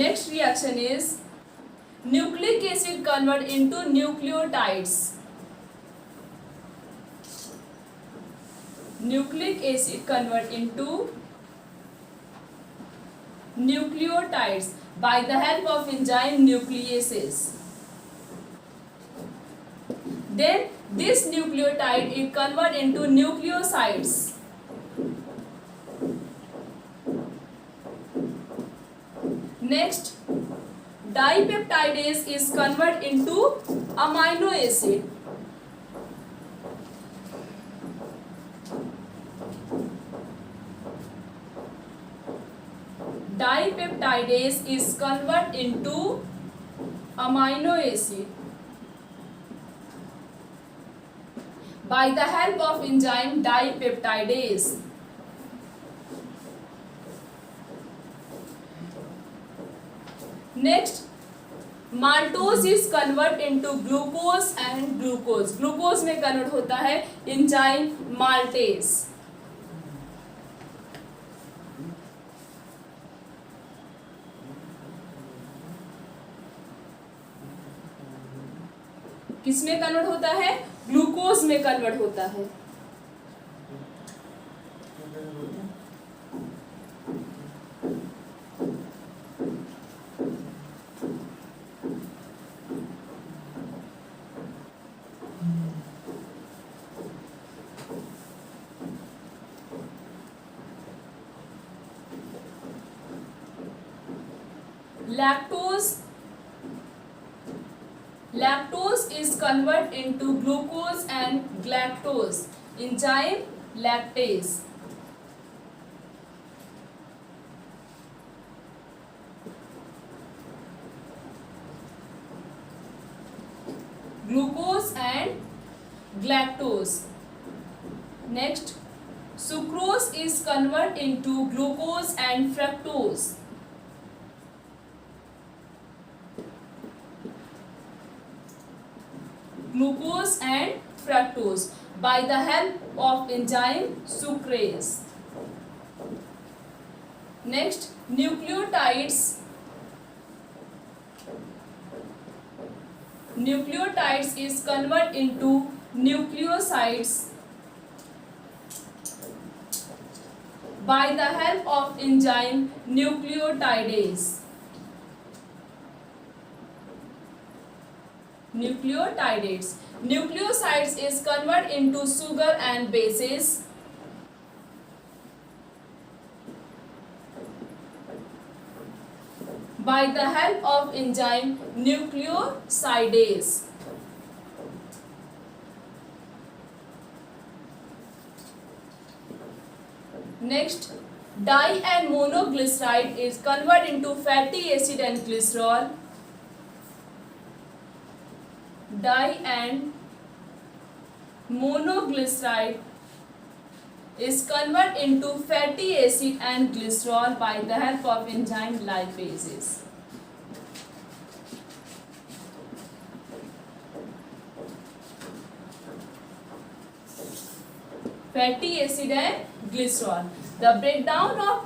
Next reaction is nucleic acid convert into nucleotides. Nucleic acid convert into nucleotides by the help of enzyme nucleases. Then this nucleotide is convert into nucleosides. Next, dipeptidase is convert into amino acid. Dipeptidase is convert into amino acid by the help of enzyme dipeptidase. Next, maltose is convert into glucose and glucose. Glucose में convert होता है enzyme maltase. किस में convert होता है, glucose में convert होता है। Lactose is convert into glucose and galactose. Enzyme lactase. Glucose and galactose. Next, sucrose is convert into glucose and fructose. Glucose and fructose by the help of enzyme sucrase. Next, nucleotides. Nucleotides is convert into nucleosides. by the help of enzyme nucleotidase. Nucleotidates. Nucleosides is converted into sugar and bases. By the help of enzyme nucleosidase. Next, di and monoglyceride is converted into fatty acid and glycerol. Di and monoglyceride is converted into fatty acid and glycerol by the help of enzyme lipases. Fatty acid and glycerol. The breakdown of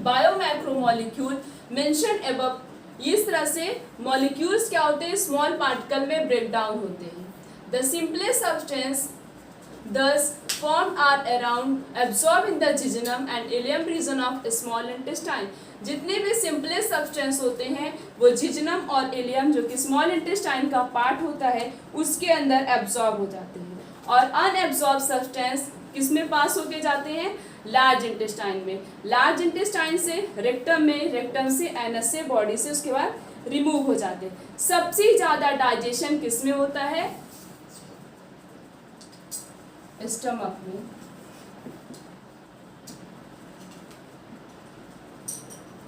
biomacromolecule mentioned above. इस तरह से molecules क्या होते हैं, small particle में break down होते हैं. The simplest substance thus formed are around absorbed in the jejunum and ileum region of small intestine. जितने भी सिंपलेस्ट सब्सटेंस होते हैं वो जिजनम और इलियम जो कि स्मॉल इंटेस्टाइन का पार्ट होता है उसके अंदर एब्जॉर्ब हो जाते हैं. और अनएब्जॉर्ब सब्सटेंस किस में पास होके जाते हैं, लार्ज इंटेस्टाइन में. लार्ज इंटेस्टाइन से रेक्टम में, रेक्टम से एनस से, बॉडी से उसके बाद रिमूव हो जाते हैं. सबसे ज़्यादा डाइजेशन किस में होता है, स्टमक में.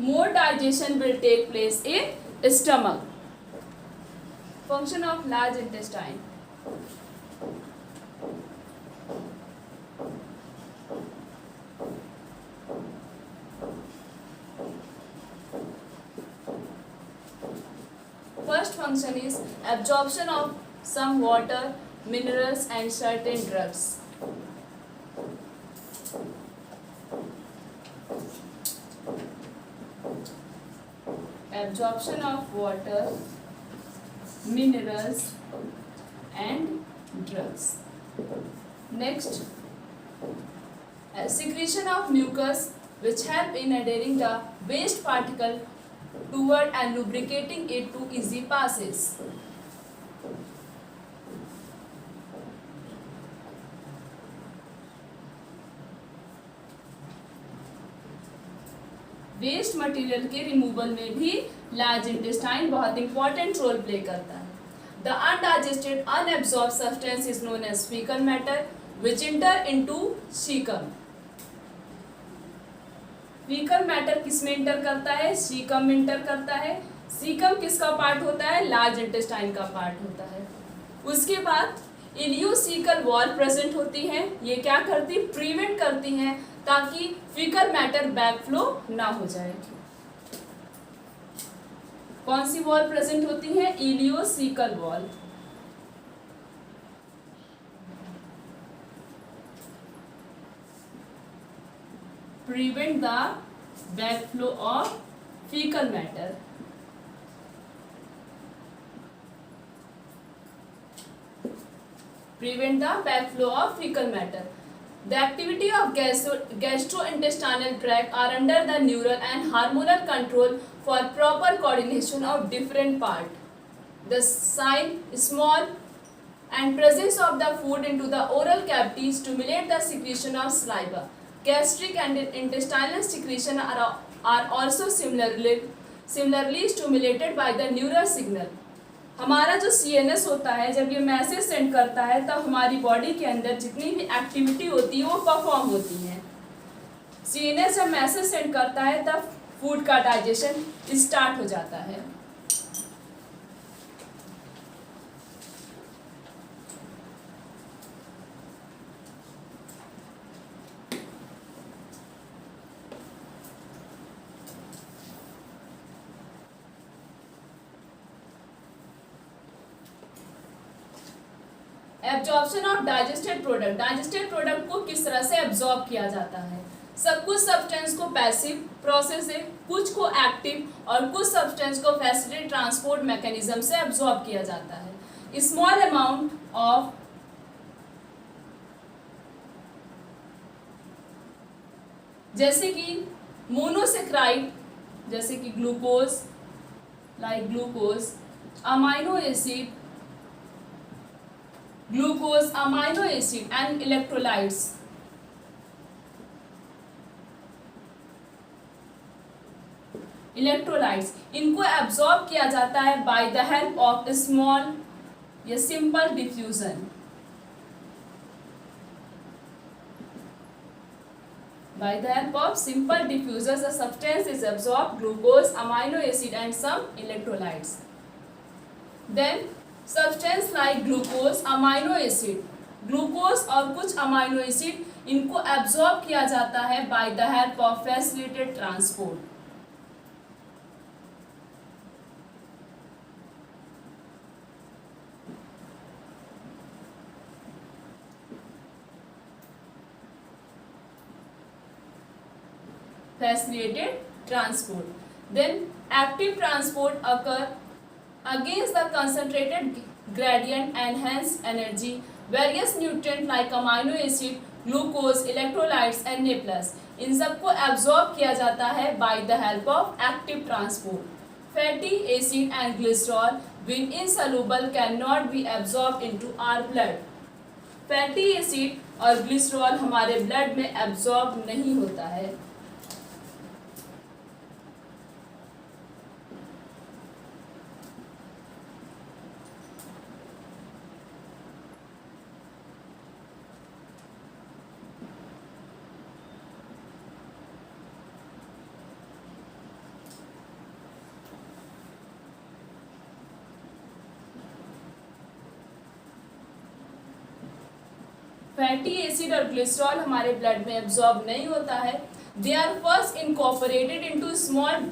More digestion will take place in stomach. Function of large intestine. First function is absorption of some water, minerals and certain drugs. Absorption of water, minerals and drugs. Next, secretion of mucus which help in adhering the waste particle toward and lubricating it to easy passes. Waste material के removal में भी large intestine बहुत important role play करता है. The undigested unabsorb substance is known as faecal matter which enter into caecum. Faecal matter किस में inter करता है, सीकम में इंटर करता है. सीकम किसका पार्ट होता है, लार्ज इंटेस्टाइन का पार्ट होता है. उसके बाद इलियोसीकल वॉल प्रेजेंट होती है. ये क्या करती, प्रिवेंट करती हैं ताकि फीकल मैटर बैकफ्लो ना हो जाए. कौन सी वॉल प्रेजेंट होती है, ileocaecal valve. Prevent the backflow of faecal matter. Prevent the backflow of fecal matter. The activity of gastrointestinal tract are under the neural and hormonal control for proper coordination of different part. The size, small and presence of the food into the oral cavity stimulate the secretion of saliva. Gastric and intestinal secretion are also similarly stimulated by the neural signal. हमारा जो CNS होता है जब ये message send करता है तब हमारी बॉडी के अंदर जितनी भी एक्टिविटी होती है वो परफॉर्म होती है. CNS जब मैसेज सेंड करता है तब फूड का डाइजेशन स्टार्ट हो जाता है. Absorption of digested product. Digested product को किस तरह से एब्जॉर्ब किया जाता है. सब कुछ सब्सटेंस को पैसिव प्रोसेस है, कुछ को एक्टिव और कुछ सब्सटेंस को फैसिलिटी ट्रांसपोर्ट मैकेनिज्म से एब्जॉर्ब किया जाता है. स्मॉल अमाउंट ऑफ जैसे कि मोनोसेक्राइड, जैसे कि glucose, like glucose, amino acid, glucose, amino acid and electrolytes. Electrolytes इनको एब्जॉर्ब किया जाता है by the help of small या simple diffusion. By the help of simple diffusers, the substance is absorbed, glucose, amino acid and some electrolytes. Then substance like glucose, amino acid, glucose और कुछ amino acid इनको absorb किया जाता है by the help of facilitated transport. Facilitated transport. Then active transport occur against the concentrated gradient and hence energy. Various nutrients like amino acid, glucose, electrolytes and Na+, इन सबको absorb किया जाता है by the help of active transport. Fatty acid and glycerol when insoluble cannot be absorbed into our blood. Fatty acid और glycerol हमारे blood में absorb नहीं होता है। फैटी एसिड और ग्लिसरॉल हमारे ब्लड में एब्जॉर्ब नहीं होता है। They are first incorporated into small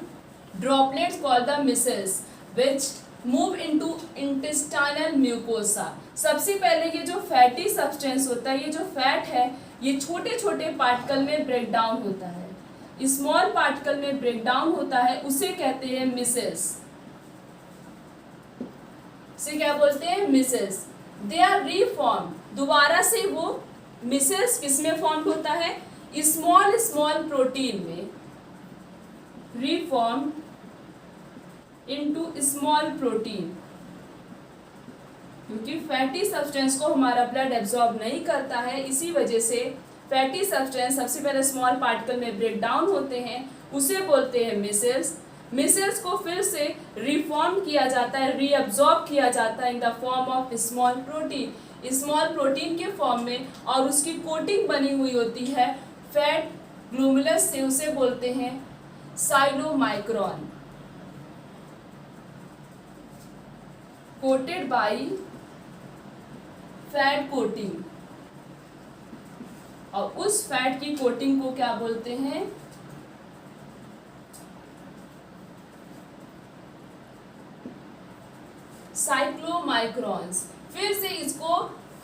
droplets called the micelles which move into intestinal mucosa. सबसे पहले ये जो फैटी सब्सटेंस होता है, ये जो फैट है, ये छोटे छोटे पार्टिकल में ब्रेक डाउन होता है। स्मॉल पार्टिकल में ब्रेक डाउन होता है, उसे कहते हैं मिसेल्स। इसे क्या बोलते हैं? मिसेल्स। दे आर रीफॉर्म, दोबारा से वो मिसेल्स किसमें फॉर्म होता है? स्मॉल स्मॉल प्रोटीन में, रीफॉर्म इनटू स्मॉल प्रोटीन। क्योंकि फैटी सब्सटेंस को हमारा ब्लड एब्जॉर्ब नहीं करता है, इसी वजह से फैटी सब्सटेंस सबसे पहले स्मॉल पार्टिकल में ब्रेक डाउन होते हैं, उसे बोलते हैं मिसेल्स। मिसेल्स को फिर से रिफॉर्म किया जाता है, रीअब्जॉर्ब किया जाता है in the form of small protein, small protein के फॉर्म में, और उसकी कोटिंग बनी हुई होती है फैट ग्लूमुलस से, उसे बोलते हैं साइलोमाइक्रॉन। कोटेड बाय फैट कोटिंग, और उस फैट की कोटिंग को क्या बोलते हैं? साइक्लोमाइक्रॉन्स। फिर से इसको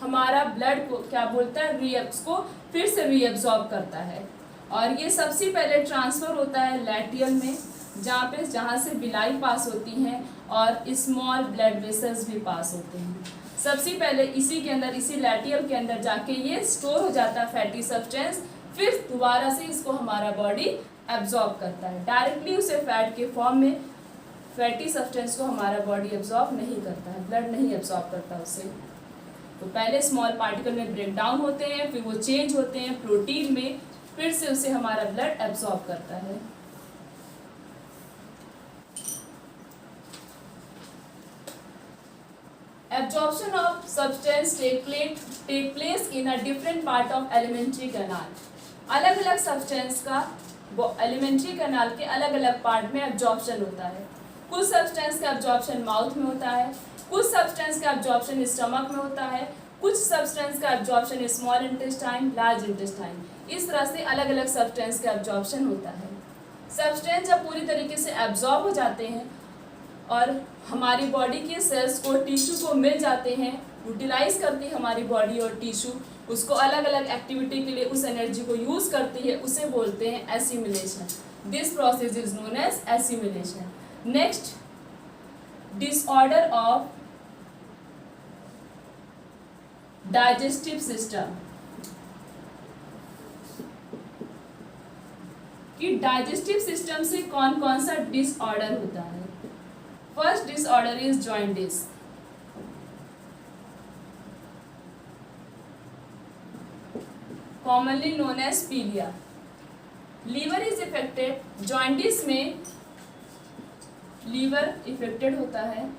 हमारा ब्लड को क्या बोलता है? इसको फिर से रीअब्सॉर्ब करता है, और ये सबसे पहले ट्रांसफर होता है लैटियल में, जहाँ से बिलाई पास होती हैं और स्मॉल ब्लड वेसल्स भी पास होते हैं। सबसे पहले इसी के अंदर, इसी लैटियल के अंदर जाके ये स्टोर हो जाता है फैटी सब्सटेंस, फिर दोबारा से इसको हमारा बॉडी एब्जॉर्ब करता है। डायरेक्टली उसे फैट के फॉर्म में फैटी सब्सटेंस को हमारा बॉडी एब्जॉर्ब नहीं करता है, ब्लड नहीं एब्जॉर्ब करता उसे। तो पहले स्मॉल पार्टिकल में ब्रेक डाउन होते हैं, फिर वो चेंज होते हैं प्रोटीन में, फिर से उसे हमारा ब्लड एब्जॉर्ब करता है। Absorption of substance take place in a different part of alimentary canal. अलग अलग सब्सटेंस का एलिमेंट्री कैनाल के अलग अलग पार्ट में एब्जॉर्प्शन होता है। कुछ सब्सटेंस का एब्जॉर्प्शन माउथ में होता है, कुछ सब्सटेंस का एब्जॉर्प्शन स्टमक में होता है, कुछ सब्सटेंस का absorption small intestine, large intestine. इस तरह से अलग अलग सब्सटेंस का एब्जॉर्प्शन होता है। सब्सटेंस जब पूरी तरीके से एब्जॉर्ब हो जाते हैं और हमारी बॉडी के सेल्स को, टिश्यू को मिल जाते हैं, यूटिलाइज करती है हमारी बॉडी और टिश्यू, उसको अलग अलग एक्टिविटी के लिए उस एनर्जी को यूज करती है, उसे बोलते हैं assimilation. This process is known as assimilation. Next, disorder of digestive system. कि डाइजेस्टिव सिस्टम से कौन कौन सा डिसऑर्डर होता है। First disorder is jaundice. Commonly known as पीलिया। Liver is affected. जॉइंडिस में लीवर इफेक्टेड होता है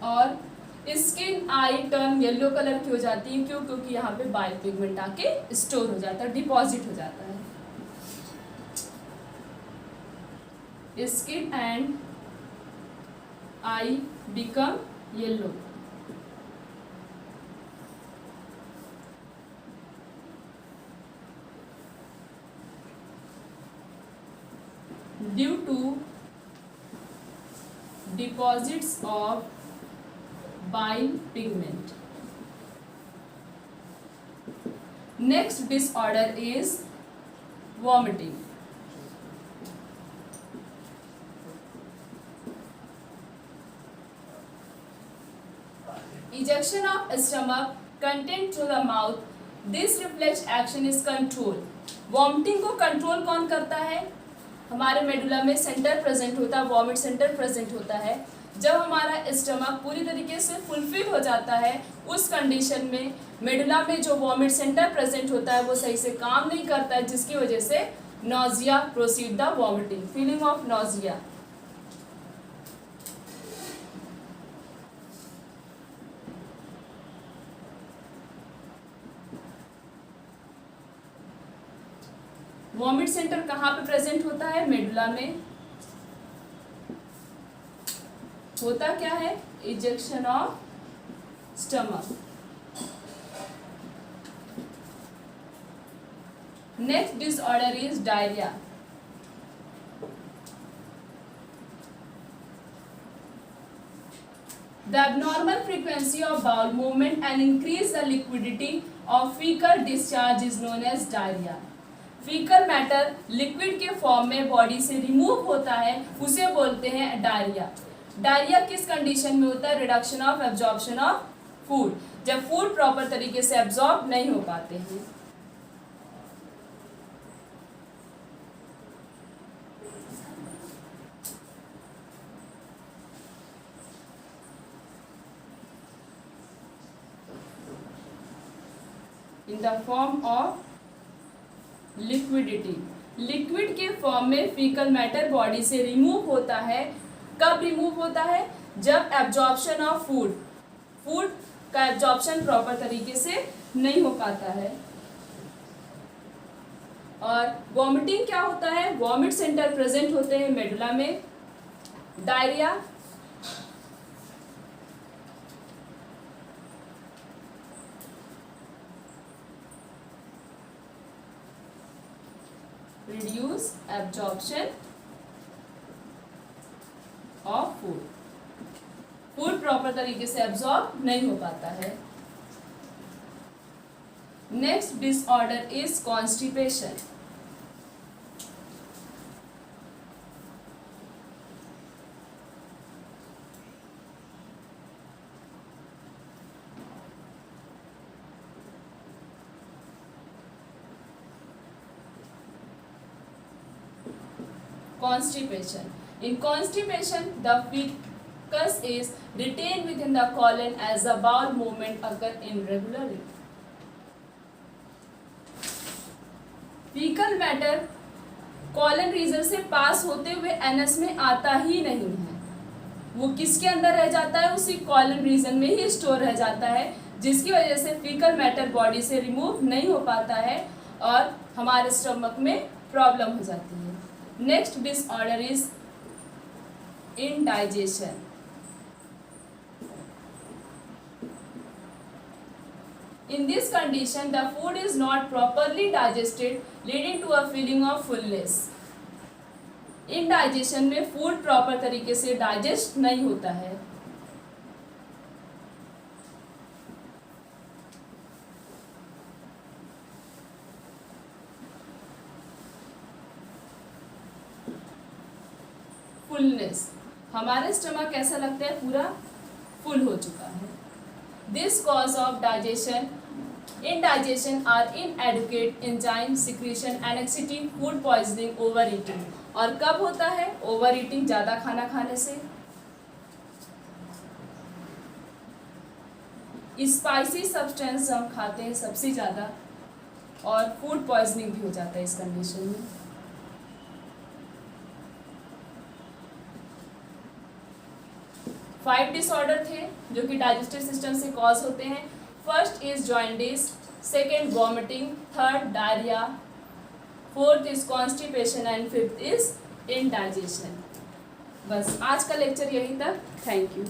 और skin eye turn yellow colour की हो जाती है। क्यों? क्योंकि यहाँ पे बाइल पिगमेंट आके स्टोर हो जाता है, डिपॉजिट हो जाता है। Skin and eye become yellow. Due to deposits of bile pigment. Next disorder is vomiting. Ejection of stomach content through the mouth. This reflex action is control. Vomiting को control कौन करता है? हमारे मेडुला में centre present होता है, vomit centre present होता है। जब हमारा स्टमक पूरी तरीके से फुलफिल हो जाता है उस कंडीशन में मेडुला में जो वॉमिट सेंटर प्रेजेंट होता है वो सही से काम नहीं करता है, जिसकी वजह से nausea proceed the vomiting, feeling of nausea. Vomit centre कहाँ पे प्रेजेंट होता है? मेडुला में। होता क्या है? Ejection of stomach. Next disorder is diarrhoea. The abnormal frequency of bowel movement and increase the liquidity of fecal discharge is known as diarrhea. Faecal matter liquid के form में बॉडी से remove होता है, उसे बोलते हैं डायरिया। डायरिया किस condition में होता है? Reduction of absorption of food, जब फूड प्रॉपर तरीके से एब्जॉर्ब नहीं हो पाते हैं। In the form of liquidity, liquid के फॉर्म में फीकल मैटर बॉडी से रिमूव होता है। कब रिमूव होता है? जब एब्जॉर्प्शन ऑफ फूड, फूड का एब्जॉर्प्शन प्रॉपर तरीके से नहीं हो पाता है। और वॉमिटिंग क्या होता है? वॉमिट सेंटर प्रेजेंट होते हैं मेडुला में। Diarrhoea reduce absorption of food, food proper तरीके से एब्जॉर्ब नहीं हो पाता है। Next disorder is constipation. Constipation. In constipation, the fecus is retained within the colon as the bowel movement occur irregularly. Faecal matter colon region से पास होते हुए एनस में आता ही नहीं है, वो किसके अंदर रह जाता है? उसी कॉलन रीजन में ही स्टोर रह जाता है, जिसकी वजह से फीकल मैटर बॉडी से रिमूव नहीं हो पाता है और हमारे स्टमक में प्रॉब्लम हो जाती है। Next disorder is indigestion. In this condition, the food is not properly digested, leading to a feeling of fullness. Indigestion में फूड प्रॉपर तरीके से डाइजेस्ट नहीं होता है। फुलनेस, हमारे स्टमक ऐसा लगता है पूरा फुल हो चुका है। This cause of digestion indigestion or inadequate enzyme secretion, anxiety, food poisoning, overeating. और कब होता है ओवर ईटिंग, ज़्यादा खाना खाने से? स्पाइसी सब्सटेंस हम खाते हैं सबसे ज़्यादा, और फूड पॉइजनिंग भी हो जाता है इस कंडीशन में। फाइव डिसऑर्डर थे जो कि डाइजेस्टिव सिस्टम से कॉज होते हैं। First is jaundice, second vomiting, third diarrhoea, fourth is constipation and fifth is indigestion. बस आज का लेक्चर यहीं तक। Thank you.